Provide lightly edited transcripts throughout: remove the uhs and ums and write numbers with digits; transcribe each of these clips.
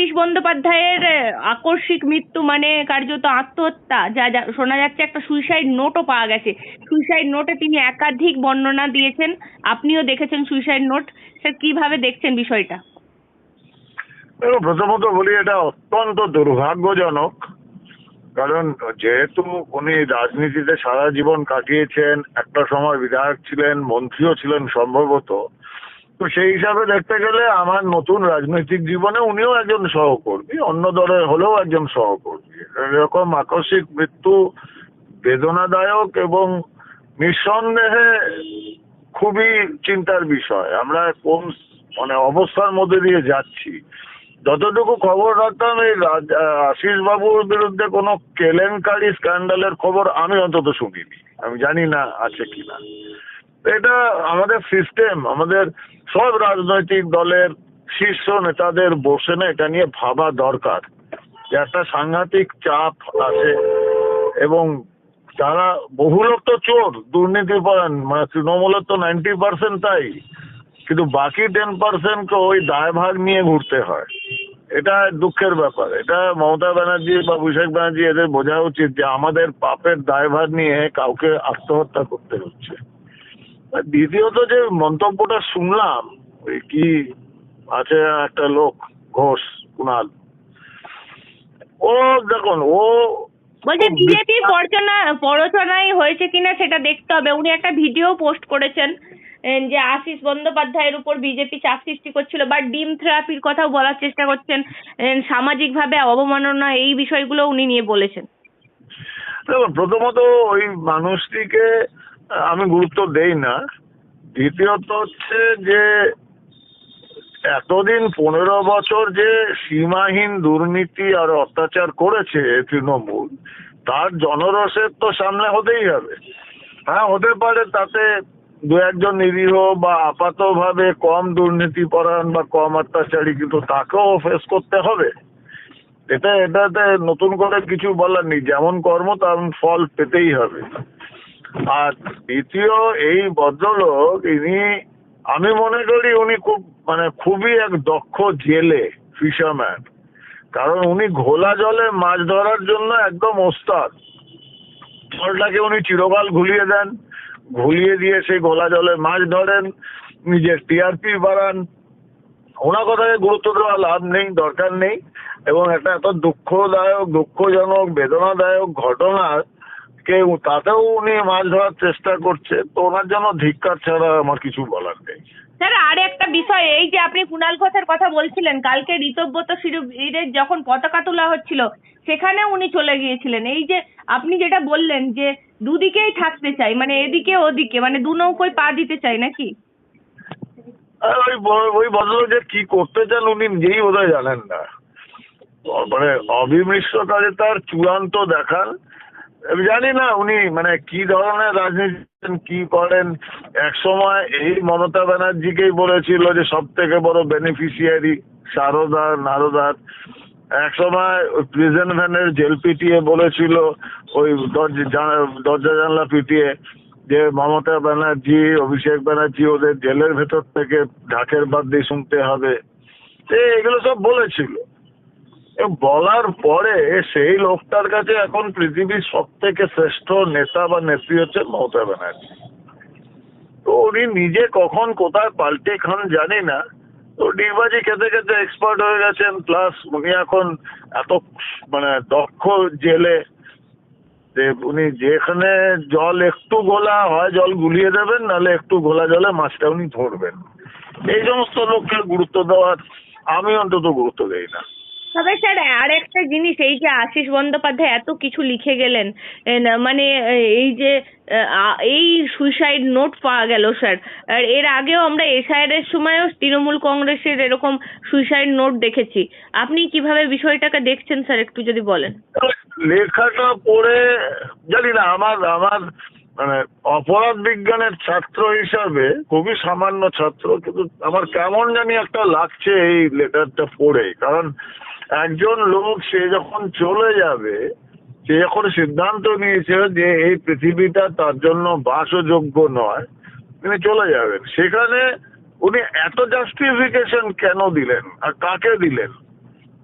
আশিস বন্দ্যোপাধ্যায়ের আকস্মিক মৃত্যু মানে কার্যত আত্মহত্যা, যা যা শোনা যাচ্ছে একটা সুইসাইড নোটও পাওয়া গেছে। সুইসাইড নোটে তিনি একাধিক বর্ণনা দিয়েছেন, আপনিও দেখেছেন সুইসাইড নোট। স্যার কিভাবে দেখছেন বিষয়টা? দেখো, প্রথমত বলি এটা অত্যন্ত দুর্ভাগ্যজনক। কারণ যেহেতু উনি রাজনীতিতে সারা জীবন কাটিয়েছেন, একটা সময় বিধায়ক ছিলেন, মন্ত্রীও ছিলেন সম্ভবত, তো সেই হিসাবে দেখতে গেলে আমার নতুন রাজনৈতিক জীবনে উনিও একজন সহকর্মী, অন্য দলের হলেও একজন সহকর্মী। এরকম আকস্মিক মৃত্যু বেদনাদায়ক এবং নিঃসন্দেহে খুবই চিন্তার বিষয়। আমরা কোন অবস্থার মধ্যে দিয়ে যাচ্ছি। যতটুকু খবর রাখতাম, এই আশিস বাবুর বিরুদ্ধে কোনো কেলেঙ্কারি স্ক্যান্ডালের খবর আমি অন্তত শুনিনি। আমি জানি না আছে কিনা। এটা আমাদের সিস্টেম, আমাদের সব রাজনৈতিক দলের শীর্ষ নেতাদের বসে না এটা নিয়ে ভাবা দরকার যে একটা সাংঘাতিক চাপ আছে এবং তারা বহু লোক তো চোর, দুর্নীতিপরায়ণ, মানে তৃণমূলের তো 90% তাই, কিন্তু বাকি 10%কে ওই দায়ভার নিয়ে ঘুরতে হয়। এটা দুঃখের ব্যাপার। এটা মমতা ব্যানার্জি বা অভিষেক ব্যানার্জি এদের বোঝা উচিত যে আমাদের পাপের দায়ভার নিয়ে কাউকে আত্মহত্যা করতে হচ্ছে। আর দ্বিতীয়ত যে মন্তব্যটা শুনলাম, ওই কি আছে একটা লোক ঘোষ, কুণাল, ও দেখুন ও বলছে বিজেপি প্ররোচনায় হয়েছে কিনা সেটা দেখতে হবে। উনি একটা ভিডিও পোস্ট করেছেন যে আশিস বন্দ্যোপাধ্যায়ের উপর বিজেপি চাপ সৃষ্টি করছিল বা ডিম থেরাপির কথাও বলার চেষ্টা করছেন, সামাজিকভাবে অবমাননা, এই বিষয়গুলো উনি নিয়ে বলেছেন। দেখুন, প্রথমত ওই মানুষটিকে আমি গুরুত্ব দেই না। দ্বিতীয়ত হচ্ছে যে এতদিন 15 বছর যে সীমাহীন দুর্নীতি আর অত্যাচার করেছে তৃণমূল, তার জনরসের তো সামনে হতেই হবে। হ্যাঁ, হতে পারে তাতে দু একজন নিরীহ বা আপাতভাবে কম দুর্নীতিপরায়ণ বা কম অত্যাচারী, কিন্তু তাকেও ফেস করতে হবে। এটাতে নতুন করে কিছু বলার নেই। যেমন কর্ম তেমন ফল পেতেই হবে। আর দ্বিতীয়, এই ভদ্রলোক ইনি, আমি মনে করি উনি খুবই এক দক্ষ জেলে, ফিশারম্যান। কারণ উনি ঘোলা জলে মাছ ধরার জন্য একদম ওস্তাদ। জলটাকে উনি চিরকাল ঘুলিয়ে দেন, ঘুলিয়ে দিয়ে সেই ঘোলা জলে মাছ ধরেন, নিজের টিআরপি বাড়ান। ওনার কথাকে গুরুত্ব দেওয়া লাভ নেই, দরকার নেই। এবং একটা এত দুঃখজনক বেদনাদায়ক ঘটনার তাতেও উনি মাছ ধরার চেষ্টা করছে, তো ওনার জন্য ধিক্কার ছাড়া আমার কিছু বলার নেই। স্যার আর একটা বিষয়, এই যে আপনি কুণাল ঘোষের কথা বলছিলেন, কালকে ঋতব্রত শিবিরের যখন পতাকা তোলা হচ্ছিল সেখানে উনি চলে গিয়েছিলেন। এই যে আপনি যেটা বললেন যে দুদিকেই থাকতে চাই, মানে এদিকে ওদিকে, মানে দু নৌকোয় পা দিতে চাই নাকি? আর ওই ভদ্রলোক যে কি করতে চান উনি নিজেই বোধহয় জানেন না। অবিমিশ্রকারিতার চূড়ান্ত দেখান। আমি জানি না উনি কি ধরনের রাজনীতি কি করেন। এক সময় এই মমতা ব্যানার্জিকেই বলেছিল যে সব থেকে বড় বেনিফিশিয়ারি নারদার। এক সময় প্রিজন ভ্যানের জেল পিটিয়ে বলেছিল, ওই দরজা জানলা পিটিয়ে, যে মমতা ব্যানার্জি, অভিষেক ব্যানার্জি ওদের জেলের ভেতর থেকে ঢাকের বাদ দিয়ে শুনতে হবে। এগুলো সব বলেছিল। বলার পরে সেই লোকটার কাছে এখন পৃথিবীর সব থেকে শ্রেষ্ঠ নেতা বা নেত্রী হচ্ছে মমতা ব্যানার্জি। তো উনি নিজে কখন কোথায় পাল্টে খান জানি না। তো ডিগবাজি খেতে খেতে এক্সপার্ট হয়ে গেছেন। প্লাস উনি এখন এত দক্ষ জেলে যে উনি যেখানে জল একটু ঘোলা হয় জল গুলিয়ে দেবেন, নাহলে একটু ঘোলা জলে মাছটা উনি ধরবেন। এই সমস্ত লোককে গুরুত্ব দেওয়ার আমি অন্তত গুরুত্ব দেই না। তবে স্যার আর একটা জিনিস, এই যে আশিস বন্দ্যোপাধ্যায় এত কিছু লিখে গেলেন, মানে এই যে এই সুইসাইড নোট পাওয়া গেল স্যার, আর এর আগেও আমরা এসআইআর এর সময়ও তৃণমূল কংগ্রেসের এরকম সুইসাইড নোট দেখেছি। আপনি কিভাবে বিষয়টাকে দেখছেন স্যার, একটু যদি বলেন। লেখাটা পড়ে জানি না, আমার আমার অপরাধ বিজ্ঞানের ছাত্র হিসাবে, খুবই সামান্য ছাত্র, কিন্তু আমার কেমন জানি একটা লাগছে এই লেটারটা পড়ে। কারণ একজন লোক সে যখন চলে যাবে, সে যখন সিদ্ধান্ত নিয়েছে যে এই পৃথিবীটা তার জন্য বাসযোগ্য নয়, তিনি চলে যাবেন, সেখানে উনি এত জাস্টিফিকেশন কেন দিলেন আর কাকে দিলেন?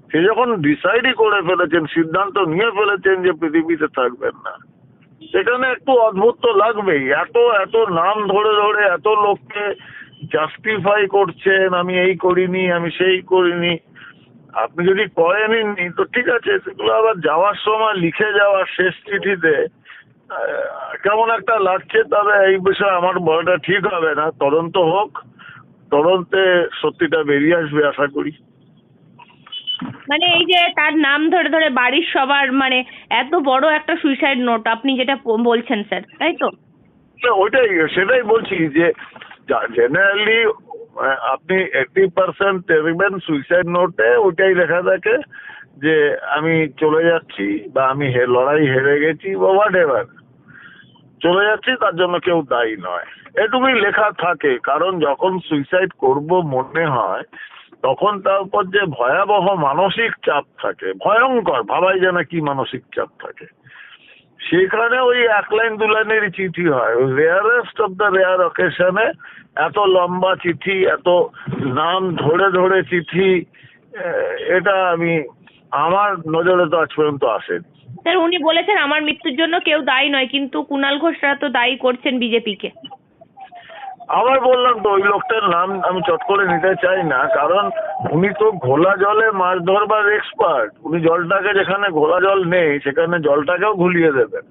সে যখন ডিসাইডই করে ফেলেছেন, সিদ্ধান্ত নিয়ে ফেলেছেন যে পৃথিবীতে থাকবেন না, সেখানে একটু অদ্ভুত তো লাগবেই। এত এত নাম ধরে ধরে এত লোককে জাস্টিফাই করছেন, আমি এই করিনি, আমি সেই করিনি। আপনি যদি করেননি তো ঠিক আছে, সেগুলো আবার যাওয়ার সময় লিখে যাওয়ার শেষ চিঠিতে কেমন একটা লাগছে। তবে এই বিষয়ে আমার বলাটা ঠিক হবে না, তদন্ত হোক, তদন্তে সত্যিটা বেরিয়ে আসবে আশা করি। মানে এই যে তার নাম ধরে ধরে বাড়ির সবার, মানে এত বড় একটা সুইসাইড নোট আপনি যেটা বলছেন স্যার, তাই তো? না, ওইটাই, সেটাই বলছি যে জেনারেলি আপনি 80% দেখবেন সুইসাইড নোটে ওইটাই লেখা থাকে যে আমি চলে যাচ্ছি, বা আমি লড়াই হেরে গেছি, বা হোয়াট এভার, চলে যাচ্ছি, তার জন্য কেউ দায়ী নয়, এটুকুই লেখা থাকে। কারণ যখন সুইসাইড করব মনে হয়, তখন তার উপর যে ভয়াবহ মানসিক চাপ থাকে, ভয়ঙ্কর, ভাবাই যায় না কি মানসিক চাপ থাকে, সেখানে ওই 1 লাইন 2 লাইনের চিঠি হয়। রেয়ারেস্ট অফ দ্য রেয়ার অকেশনে এত লম্বা চিঠি, এত নাম ধরে ধরে চিঠি, এটা আমার নজরে তো আজ পর্যন্ত আসেনি। স্যার উনি বলেছেন আমার মৃত্যুর জন্য কেউ দায়ী নয়, কিন্তু কুণাল ঘোষরা তো দায়ী করছেন বিজেপিকে। আবার বললাম তো, ওই লোকটার নাম আমি চট করে নিতে চাই না, কারণ উনি তো ঘোলা জলে মাছ ধরবার এক্সপার্ট। উনি জলটাকে, যেখানে ঘোলা জল নেই সেখানে জলটাকেও ঘুলিয়ে দেবেন।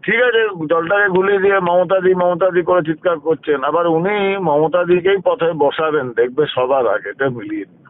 ঠিক আছে, জলটাকে ঘুলিয়ে দিয়ে মমতাদি করে চিৎকার করছেন, আবার উনি মমতাদিকেই পথে বসাবেন, দেখবে সবার আগে, এটা মিলিয়ে নিন।